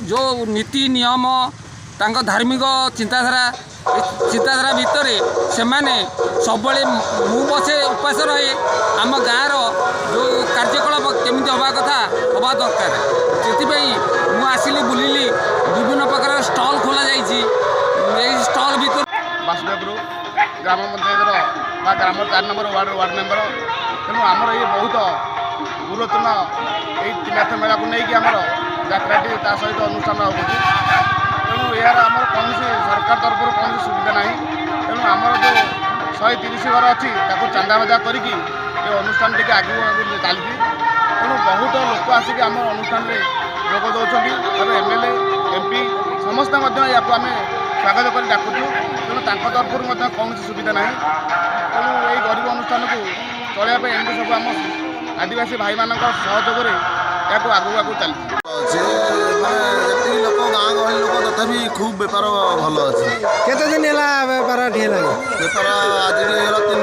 जो नीति नियम तांको धार्मिक चिंताधारा भितर से सब मु बसे उपास रहे आम गाँव जो कार्यकलाप केमी हवा कथा हवा दरकार से आसिली बुलिली विभिन्न प्रकार स्टल खोल स्टल भर बासुदेवपुर ग्राम पंचायत ग्राम 4 नंबर वार्ड मेंबर तेणु आमर ये बहुत गुरुत्वपूर्ण यही त्रिनाथ मेला को लेकिन आमर यात्राटी सहित अनुष्ठान हो तेणु यार आमर कौन सरकार तरफ कौन सुविधा ना तेणु आमर जो 130 घर अच्छी चांदा मजा करके ये अनुष्ठान टी आगे चलती तेणु बहुत लोक आसिक आम अनुष्ठान में जोग दौरान एमएलए एमपी समस्त आम स्वागत कर डाकुचु तेणु तरफ कौन सुविधा ना तेणु यही गरीब अनुष्ठान को चलने एमती सब आम आदिवासी भाई मान सहयोग या आगू चलती लोक गाँ गहली लोक तथापि खूब बेपार भल अच्छे केते दिन है बेपार बेपार आज 3